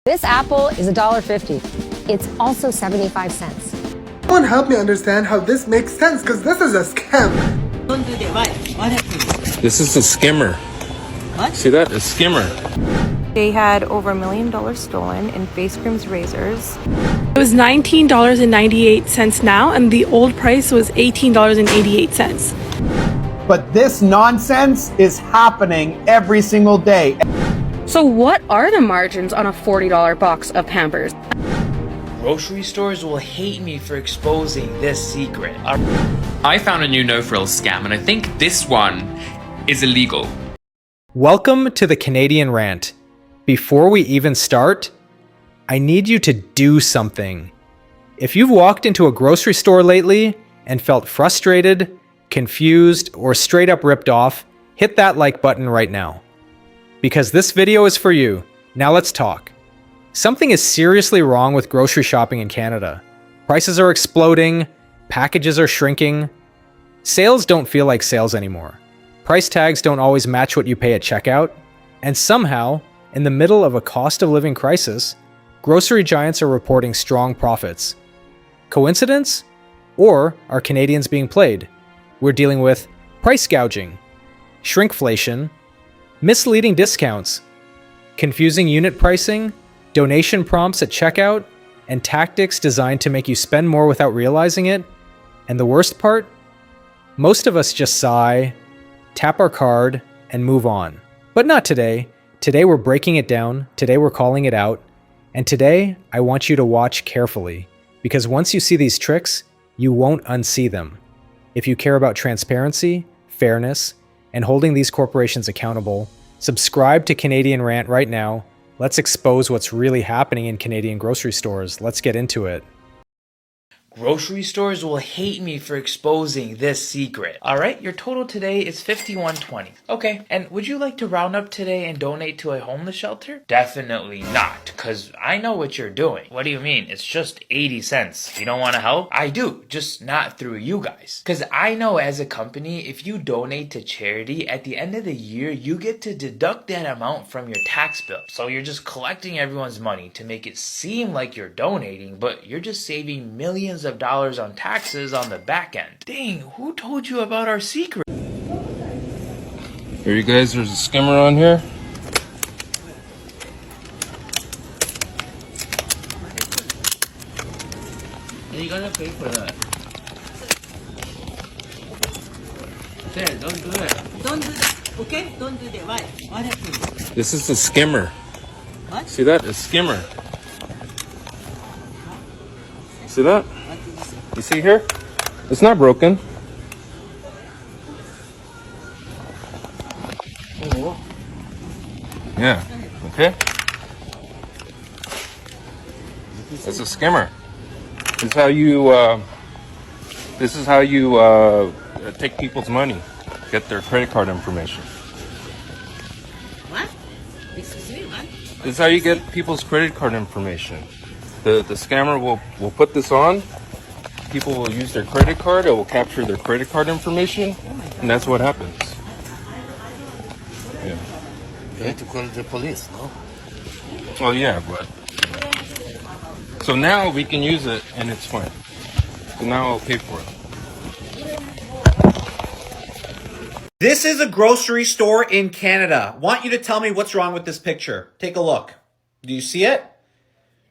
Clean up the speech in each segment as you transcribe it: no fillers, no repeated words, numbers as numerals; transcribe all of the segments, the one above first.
This apple is $1.50. It's also 75 cents. Someone help me understand how this makes sense, because this is a scam. Don't do that. What happened? This is a skimmer. What? See that? A skimmer. They had over $1 million stolen in face creams, razors. It was $19.98 now, and the old price was $18.88. But this nonsense is happening every single day. So what are the margins on a $40 box of Pampers? Grocery stores will hate me for exposing this secret. I found a new no-frills scam, and I think this one is illegal. Welcome to the Canadian Rant. Before we even start, I need you to do something. If you've walked into a grocery store lately and felt frustrated, confused, or straight up ripped off, hit that like button right now. Because this video is for you. Now let's talk. Something is seriously wrong with grocery shopping in Canada. Prices are exploding, packages are shrinking. Sales don't feel like sales anymore. Price tags don't always match what you pay at checkout. And somehow, in the middle of a cost of living crisis, grocery giants are reporting strong profits. Coincidence? Or are Canadians being played? We're dealing with price gouging, shrinkflation, misleading discounts, confusing unit pricing, donation prompts at checkout, and tactics designed to make you spend more without realizing it. And the worst part? Most of us just sigh, tap our card, and move on. But not today. Today we're breaking it down, today we're calling it out, and today I want you to watch carefully, because once you see these tricks, you won't unsee them. If you care about transparency, fairness, and holding these corporations accountable, subscribe to Canadian Rant right now. Let's expose what's really happening in Canadian grocery stores. Let's get into it. Grocery stores will hate me for exposing this secret. Alright, your total today is $51.20. Okay, and would you like to round up today and donate to a homeless shelter? Definitely not, because I know what you're doing. What do you mean? It's just 80 cents. You don't want to help? I do, just not through you guys. Because I know as a company, if you donate to charity, at the end of the year, you get to deduct that amount from your tax bill. So you're just collecting everyone's money to make it seem like you're donating, but you're just saving millions of dollars on taxes on the back end. Dang, who told you about our secret? Here, you guys, there's a skimmer on here. Are you gonna pay for that? There, don't do that. Don't do that. Okay? Don't do that. Why? What happened? This is a skimmer. What? See that? A skimmer. See that? You see here? It's not broken. Oh. Yeah. Okay. It's a skimmer. This is how you. This is how you take people's money, get their credit card information. What? Excuse me, what? This is how you get people's credit card information. The scammer will put this on. People will use their credit card. It will capture their credit card information, and that's what happens. Yeah. You have to call the police, no? Well, yeah, but so now we can use it, and it's fine. So now I'll pay for it. This is a grocery store in Canada. Want you to tell me what's wrong with this picture. Take a look. Do you see it?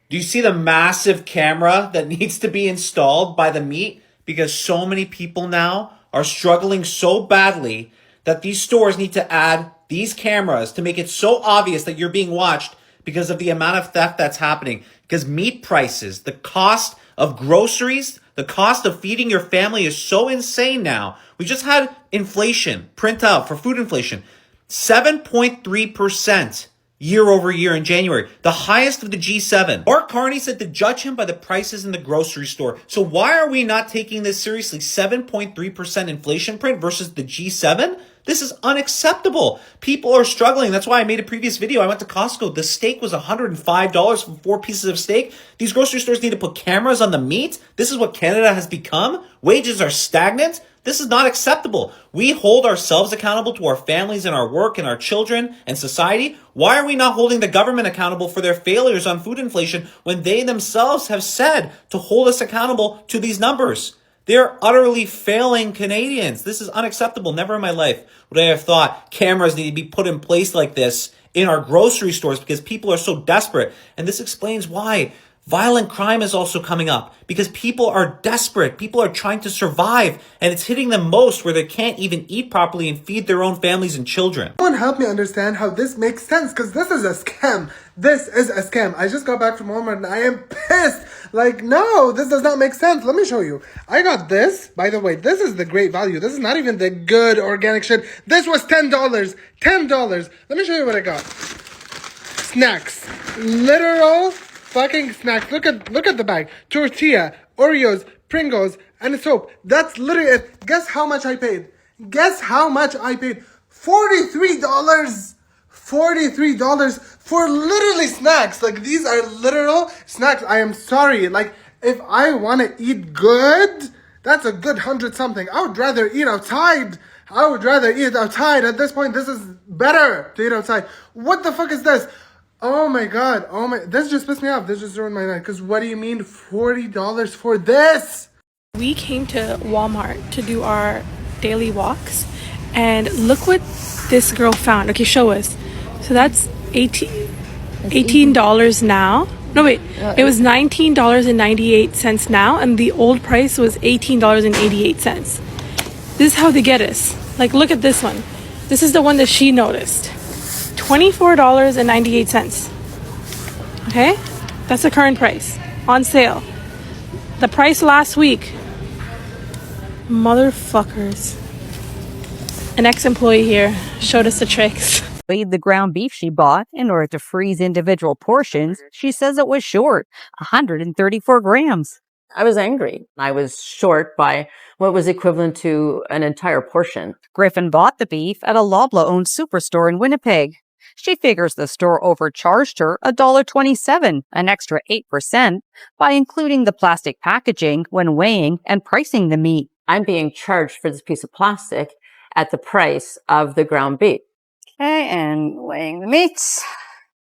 Do you see the massive camera that needs to be installed by the meat? Because so many people now are struggling so badly that these stores need to add these cameras to make it so obvious that you're being watched because of the amount of theft that's happening. Because meat prices, the cost of groceries, the cost of feeding your family is so insane now. We just had inflation print out for food inflation, 7.3%. year over year in January, the highest of the G7. Mark Carney said to judge him by the prices in the grocery store. So why are we not taking this seriously? 7.3% inflation print versus the G7? This is unacceptable. People are struggling. That's why I made a previous video. I went to Costco. The steak was $105 for 4 pieces of steak. These grocery stores need to put cameras on the meat. This is what Canada has become. Wages are stagnant. This is not acceptable. We hold ourselves accountable to our families and our work and our children and society. Why are we not holding the government accountable for their failures on food inflation when they themselves have said to hold us accountable to these numbers? They're utterly failing Canadians. This is unacceptable. Never in my life would I have thought cameras need to be put in place like this in our grocery stores because people are so desperate. And this explains why violent crime is also coming up, because people are desperate. People are trying to survive, and it's hitting them most where they can't even eat properly and feed their own families and children. Someone help me understand how this makes sense, because this is a scam. This is a scam. I just got back from Walmart and I am pissed. Like, no, this does not make sense. Let me show you. I got this. By the way, this is the great value. This is not even the good organic shit. This was $10. $10. Let me show you what I got. Snacks. Literal fucking snacks. Look at the bag. Tortilla, Oreos, Pringles, and soap. That's literally it. Guess how much I paid? Guess how much I paid? $43. $43 for literally snacks. Like, these are literal snacks. I am sorry. Like, if I want to eat good, that's a good 100 something. I would rather eat outside. At this point, this is better to eat outside. What the fuck is this? Oh my god. This just pissed me off. This just ruined my night. Because what do you mean $40 for this? We came to Walmart to do our daily walks, and look what this girl found. Okay, show us. So that's $18 now. No, wait. It was $19.98 now, and the old price was $18.88. This is how they get us. Like, look at this one. This is the one that she noticed. $24.98. Okay? That's the current price. On sale. The price last week. Motherfuckers. An ex-employee here showed us the tricks. Weighed the ground beef she bought in order to freeze individual portions. She says it was short, 134 grams. I was angry. I was short by what was equivalent to an entire portion. Griffin bought the beef at a Loblaw-owned superstore in Winnipeg. She figures the store overcharged her $1.27, an extra 8%, by including the plastic packaging when weighing and pricing the meat. I'm being charged for this piece of plastic at the price of the ground beef. Okay, and weighing the meats.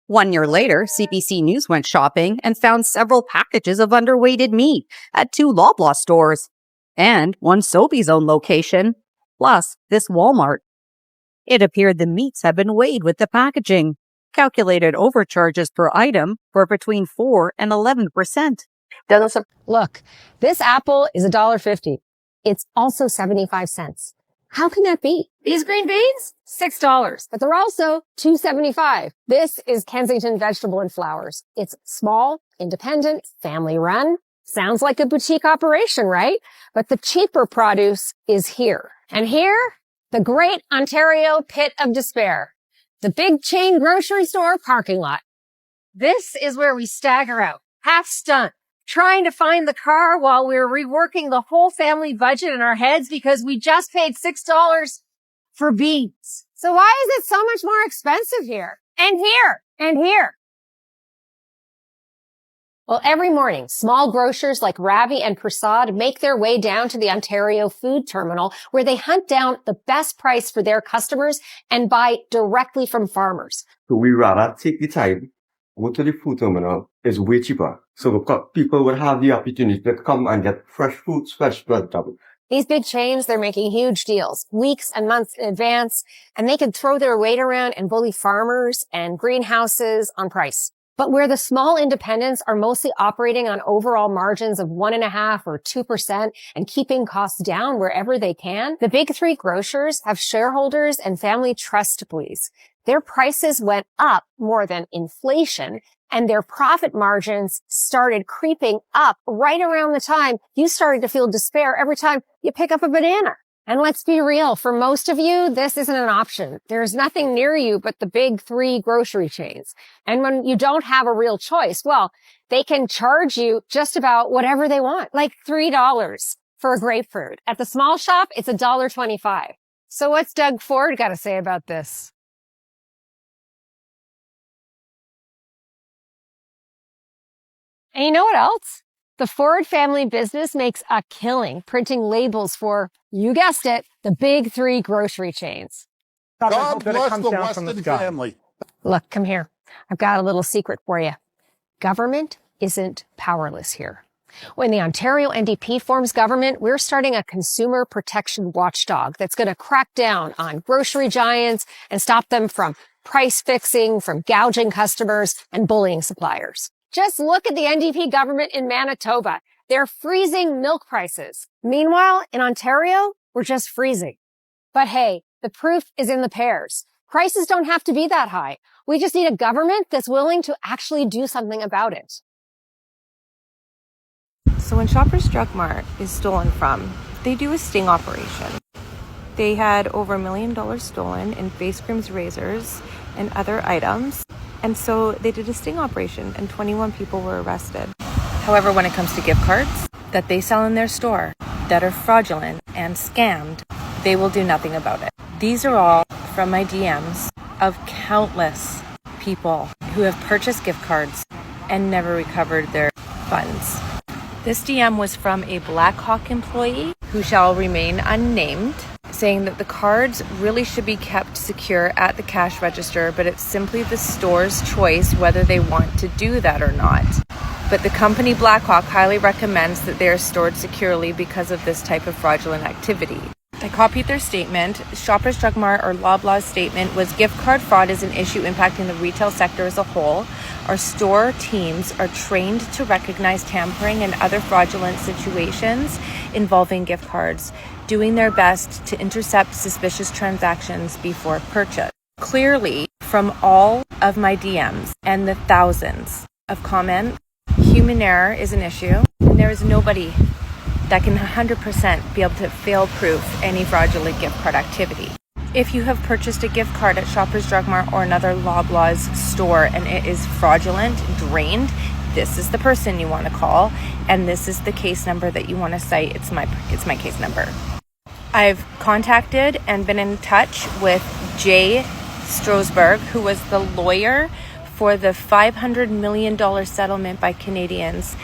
1 year later, CBC News went shopping and found several packages of underweighted meat at 2 Loblaw stores and 1 Sobeys own location, plus this Walmart. It appeared the meats had been weighed with the packaging. Calculated overcharges per item were between 4 and 11%. Look, this apple is $1.50. It's also 75 cents. How can that be? These green beans? $6. But they're also $2.75. This is Kensington Vegetable and Flowers. It's small, independent, family run. Sounds like a boutique operation, right? But the cheaper produce is here. And here, the Great Ontario Pit of Despair. The big chain grocery store parking lot. This is where we stagger out, half stunned, trying to find the car while we're reworking the whole family budget in our heads because we just paid $6 for beans. So why is it so much more expensive here? And here? And here? Well, every morning, small grocers like Ravi and Prasad make their way down to the Ontario Food Terminal where they hunt down the best price for their customers and buy directly from farmers. So we rather take the time, go to the food terminal, it's way cheaper. So people will have the opportunity to come and get fresh fruits, fresh vegetables. These big chains, they're making huge deals, weeks and months in advance, and they can throw their weight around and bully farmers and greenhouses on price. But where the small independents are mostly operating on overall margins of 1.5% or 2% and keeping costs down wherever they can, the big three grocers have shareholders and family trust to please. Their prices went up more than inflation, and their profit margins started creeping up right around the time you started to feel despair every time you pick up a banana. And let's be real, for most of you, this isn't an option. There's nothing near you but the big three grocery chains. And when you don't have a real choice, well, they can charge you just about whatever they want, like $3 for a grapefruit. At the small shop, it's $1.25. So what's Doug Ford got to say about this? And you know what else? The Ford family business makes a killing printing labels for, you guessed it, the big three grocery chains. God bless the Weston family. Look, come here. I've got a little secret for you. Government isn't powerless here. When the Ontario NDP forms government, we're starting a consumer protection watchdog that's going to crack down on grocery giants and stop them from price fixing, from gouging customers and bullying suppliers. Just look at the NDP government in Manitoba. They're freezing milk prices. Meanwhile, in Ontario, we're just freezing. But hey, the proof is in the pears. Prices don't have to be that high. We just need a government that's willing to actually do something about it. So when Shoppers Drug Mart is stolen from, they do a sting operation. They had over $1 million stolen in face creams, razors, and other items. And so they did a sting operation and 21 people were arrested. However, when it comes to gift cards that they sell in their store that are fraudulent and scammed, they will do nothing about it. These are all from my DMs of countless people who have purchased gift cards and never recovered their funds. This DM was from a Blackhawk employee who shall remain unnamed, saying that the cards really should be kept secure at the cash register, but it's simply the store's choice whether they want to do that or not. But the company Blackhawk highly recommends that they are stored securely because of this type of fraudulent activity. I copied their statement. Shoppers Drug Mart or Loblaw's statement was gift card fraud is an issue impacting the retail sector as a whole. Our store teams are trained to recognize tampering and other fraudulent situations involving gift cards, doing their best to intercept suspicious transactions before purchase. Clearly, from all of my DMs and the thousands of comments, human error is an issue, and there is nobody that can 100% be able to fail-proof any fraudulent gift card activity. If you have purchased a gift card at Shoppers Drug Mart or another Loblaw's store and it is fraudulent, drained, this is the person you want to call, and this is the case number that you want to cite. It's my case number. I've contacted and been in touch with Jay Strosberg, who was the lawyer for the $500 million settlement by Canadians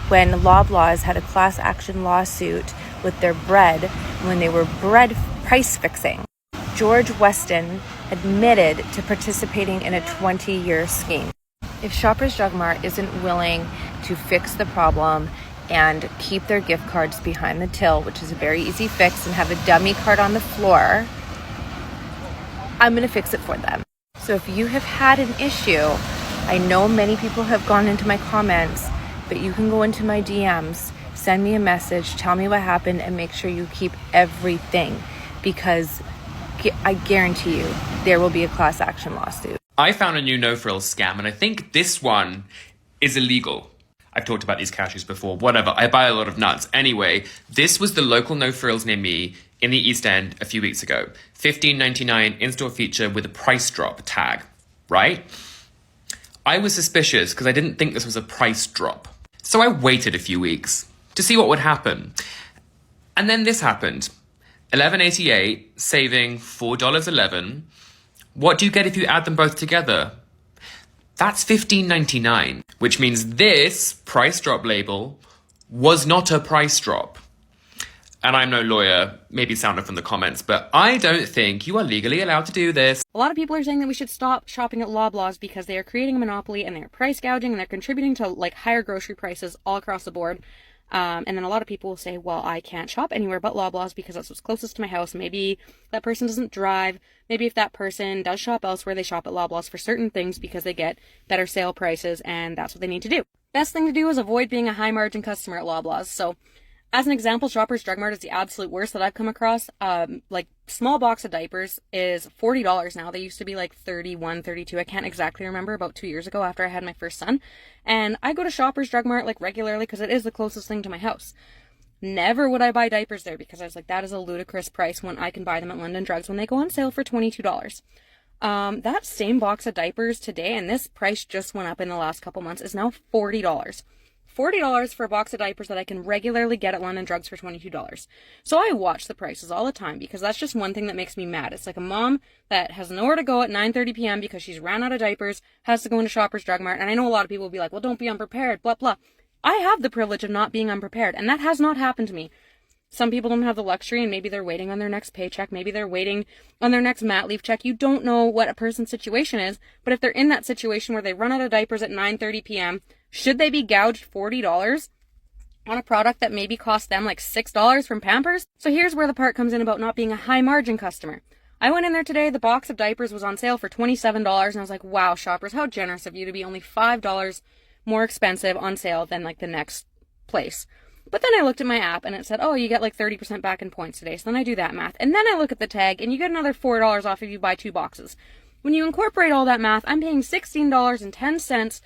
when Loblaws had a class action lawsuit with their bread when they were bread price fixing. George Weston admitted to participating in a 20-year scheme. If Shoppers Drug Mart isn't willing to fix the problem and keep their gift cards behind the till, which is a very easy fix, and have a dummy card on the floor, I'm going to fix it for them. So if you have had an issue, I know many people have gone into my comments, but you can go into my DMs, send me a message, tell me what happened, and make sure you keep everything, because I guarantee you there will be a class action lawsuit. I found a new no-frills scam, and I think this one is illegal. I've talked about these cashews before, whatever. I buy a lot of nuts. Anyway, this was the local no-frills near me in the East End a few weeks ago. $15.99 in-store feature with a price drop tag, right? I was suspicious because I didn't think this was a price drop. So I waited a few weeks to see what would happen. And then this happened. $11.88, saving $4.11. What do you get if you add them both together? That's $15.99, which means this price drop label was not a price drop. And I'm no lawyer, maybe sound from the comments, but I don't think you are legally allowed to do this. A lot of people are saying that we should stop shopping at Loblaws because they are creating a monopoly and they're price gouging and they're contributing to like higher grocery prices all across the board. And then a lot of people will say, well, I can't shop anywhere but Loblaws because that's what's closest to my house. Maybe that person doesn't drive. Maybe if that person does shop elsewhere, they shop at Loblaws for certain things because they get better sale prices and that's what they need to do. Best thing to do is avoid being a high margin customer at Loblaws. So as an example, Shoppers Drug Mart is the absolute worst that I've come across. Like small box of diapers is $40 now. They used to be like $31, $32. I can't exactly remember, about 2 years ago after I had my first son. And I go to Shoppers Drug Mart like regularly because it is the closest thing to my house. Never would I buy diapers there because I was like, that is a ludicrous price when I can buy them at London Drugs when they go on sale for $22. That same box of diapers today, and this price just went up in the last couple months, is now $40. $40 for a box of diapers that I can regularly get at London Drugs for $22. So I watch the prices all the time because that's just one thing that makes me mad. It's like a mom that has nowhere to go at 9:30 p.m. because she's ran out of diapers, has to go into Shoppers Drug Mart. And I know a lot of people will be like, well, don't be unprepared, blah, blah. I have the privilege of not being unprepared, and that has not happened to me. Some people don't have the luxury, and maybe they're waiting on their next paycheck. Maybe they're waiting on their next mat leave check. You don't know what a person's situation is, but if they're in that situation where they run out of diapers at 9:30 p.m., should they be gouged $40 on a product that maybe cost them like $6 from Pampers? So here's where the part comes in about not being a high margin customer. I went in there today, the box of diapers was on sale for $27, and I was like, wow, shoppers, how generous of you to be only $5 more expensive on sale than like the next place. But then I looked at my app and it said, oh, you get like 30% back in points today. So then I do that math. And then I look at the tag and you get another $4 off if you buy 2 boxes. When you incorporate all that math, I'm paying $16.10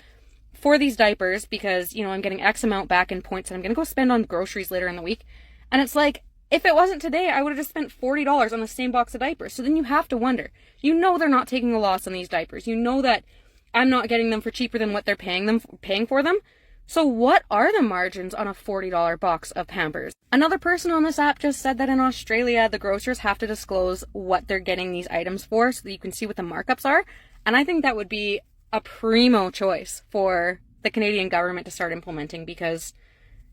for these diapers because, I'm getting X amount back in points that I'm going to go spend on groceries later in the week. And it's like, if it wasn't today, I would have just spent $40 on the same box of diapers. So then you have to wonder, they're not taking a loss on these diapers. That I'm not getting them for cheaper than what they're paying for them. So what are the margins on a $40 box of Pampers? Another person on this app just said that in Australia, the grocers have to disclose what they're getting these items for so that you can see what the markups are. And I think that would be a primo choice for the Canadian government to start implementing because,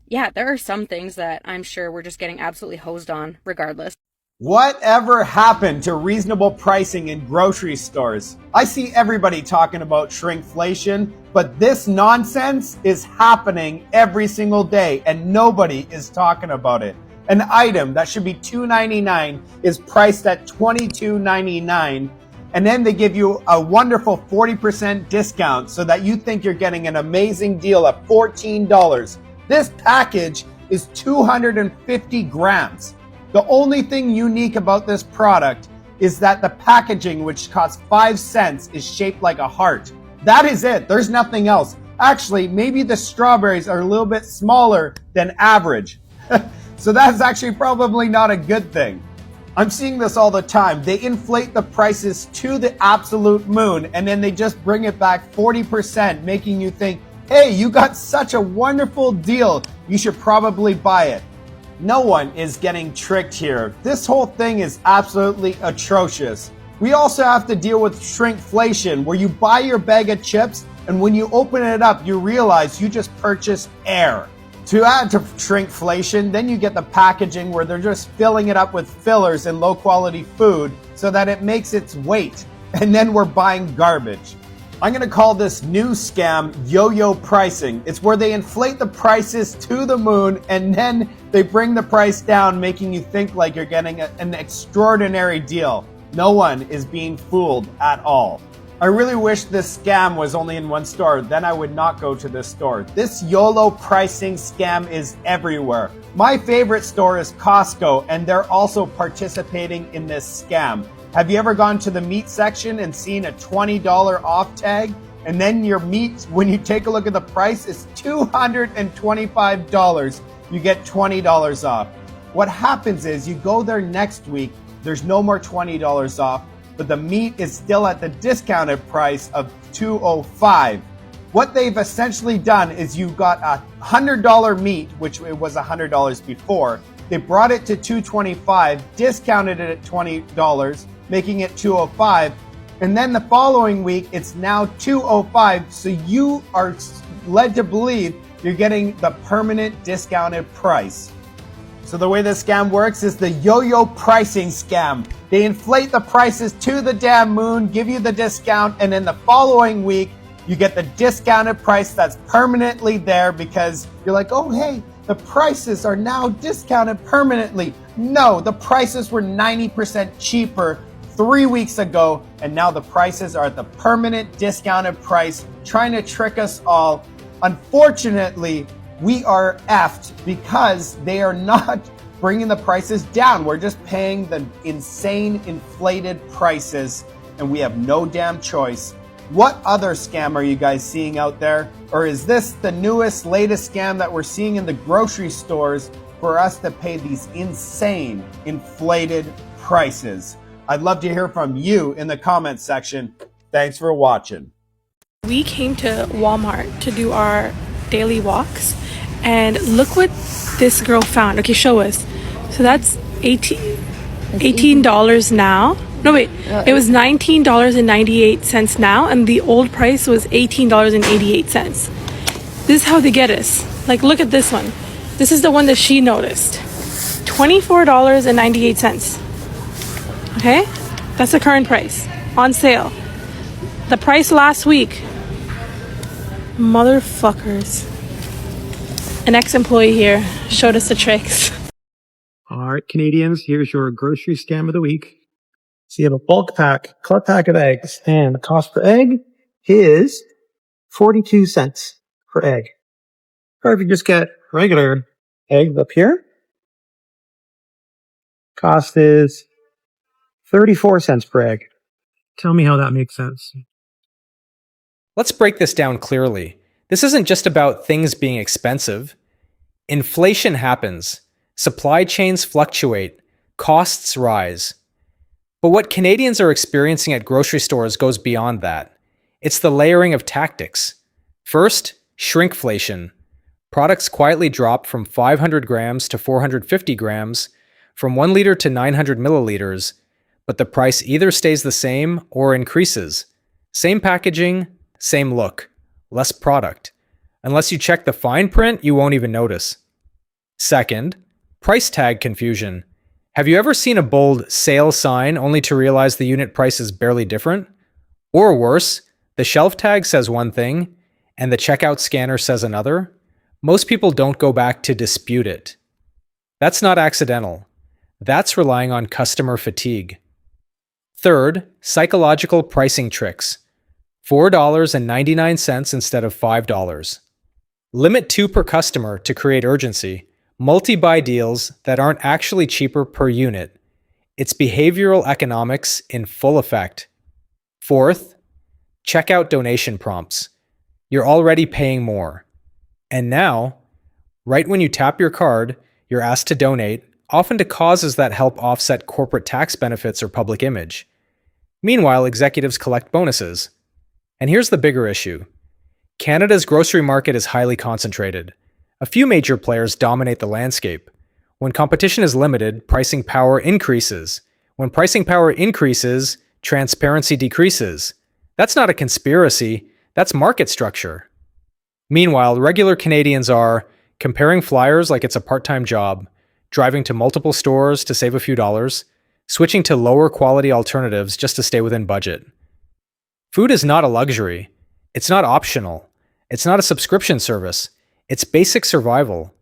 there are some things that I'm sure we're just getting absolutely hosed on regardless. Whatever happened to reasonable pricing in grocery stores? I see everybody talking about shrinkflation, but this nonsense is happening every single day and nobody is talking about it. An item that should be $2.99 is priced at $22.99, and then they give you a wonderful 40% discount so that you think you're getting an amazing deal at $14. This package is 250 grams. The only thing unique about this product is that the packaging, which costs 5 cents, is shaped like a heart. That is it. There's nothing else. Actually, maybe the strawberries are a little bit smaller than average. So that's actually probably not a good thing. I'm seeing this all the time. They inflate the prices to the absolute moon and then they just bring it back 40%, making you think, hey, you got such a wonderful deal. You should probably buy it. No one is getting tricked here. This whole thing is absolutely atrocious. We also have to deal with shrinkflation, where you buy your bag of chips and when you open it up, you realize you just purchased air. To add to shrinkflation, then you get the packaging where they're just filling it up with fillers and low quality food so that it makes its weight. And then we're buying garbage. I'm going to call this new scam yo-yo pricing. It's where they inflate the prices to the moon and then they bring the price down, making you think like you're getting an extraordinary deal. No one is being fooled at all. I really wish this scam was only in one store, then I would not go to this store. This YOLO pricing scam is everywhere. My favorite store is Costco, and they're also participating in this scam. Have you ever gone to the meat section and seen a $20 off tag? And then your meat, when you take a look at the price, is $225. You get $20 off. What happens is you go there next week, there's no more $20 off, but the meat is still at the discounted price of $205. What they've essentially done is you got a $100 meat, which it was $100 before. They brought it to $225, discounted it at $20, making it $205. And then the following week, it's now $205. So you are led to believe you're getting the permanent discounted price. So the way this scam works is the yo-yo pricing scam. They inflate the prices to the damn moon, give you the discount, and then the following week, you get the discounted price that's permanently there because you're like, oh, hey, the prices are now discounted permanently. No, the prices were 90% cheaper 3 weeks ago, and now the prices are at the permanent discounted price, trying to trick us all. Unfortunately, we are effed because they are not bringing the prices down. We're just paying the insane inflated prices, and we have no damn choice. What other scam are you guys seeing out there? Or is this the newest, latest scam that we're seeing in the grocery stores for us to pay these insane inflated prices? I'd love to hear from you in the comments section. Thanks for watching. We came to Walmart to do our daily walks, and look what this girl found. Okay, show us. So that's $18 now. No, wait, it was $19.98 now, and the old price was $18.88. This is how they get us. Like, look at this one. This is the one that she noticed. $24.98. Okay? That's the current price. On sale. The price last week. Motherfuckers. An ex-employee here showed us the tricks. All right, Canadians, here's your grocery scam of the week. So you have a bulk pack, club pack of eggs, and the cost per egg is 42 cents per egg. Or if you just get regular eggs up here, cost is 34 cents per egg. Tell me how that makes sense. Let's break this down clearly. This isn't just about things being expensive. Inflation happens. Supply chains fluctuate. Costs rise. But what Canadians are experiencing at grocery stores goes beyond that. It's the layering of tactics. First, shrinkflation. Products quietly drop from 500 grams to 450 grams, from 1 liter to 900 milliliters, but the price either stays the same or increases. Same packaging, same look, less product. Unless you check the fine print, you won't even notice. Second, price tag confusion. Have you ever seen a bold sale sign only to realize the unit price is barely different? Or worse, the shelf tag says one thing and the checkout scanner says another? Most people don't go back to dispute it. That's not accidental. That's relying on customer fatigue. Third, psychological pricing tricks. $4.99 instead of $5. Limit 2 per customer to create urgency. Multi-buy deals that aren't actually cheaper per unit. It's behavioral economics in full effect. Fourth, checkout donation prompts. You're already paying more. And now, right when you tap your card, you're asked to donate, often to causes that help offset corporate tax benefits or public image. Meanwhile, executives collect bonuses. And here's the bigger issue. Canada's grocery market is highly concentrated. A few major players dominate the landscape. When competition is limited, pricing power increases. When pricing power increases, transparency decreases. That's not a conspiracy, that's market structure. Meanwhile, regular Canadians are comparing flyers like it's a part-time job, driving to multiple stores to save a few dollars, switching to lower quality alternatives just to stay within budget. Food is not a luxury. It's not optional. It's not a subscription service. It's basic survival.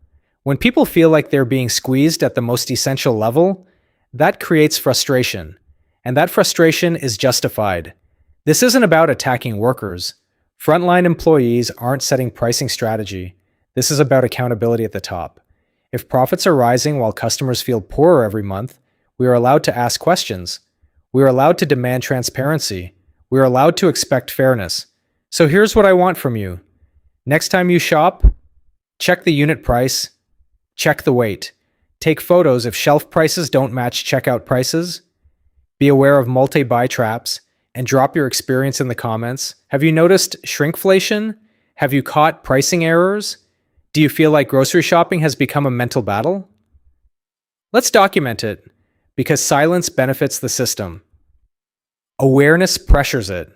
When people feel like they're being squeezed at the most essential level, that creates frustration. And that frustration is justified. This isn't about attacking workers. Frontline employees aren't setting pricing strategy. This is about accountability at the top. If profits are rising while customers feel poorer every month, we are allowed to ask questions. We are allowed to demand transparency. We are allowed to expect fairness. So here's what I want from you. Next time you shop, check the unit price, check the weight. Take photos if shelf prices don't match checkout prices. Be aware of multi-buy traps and drop your experience in the comments. Have you noticed shrinkflation? Have you caught pricing errors? Do you feel like grocery shopping has become a mental battle? Let's document it, because silence benefits the system. Awareness pressures it.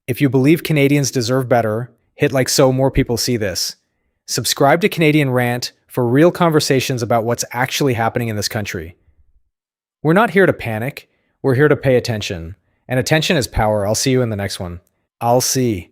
If you believe Canadians deserve better, hit like so more people see this. Subscribe to Canadian Rant for real conversations about what's actually happening in this country. We're not here to panic. We're here to pay attention. And attention is power. I'll see you in the next one. I'll see.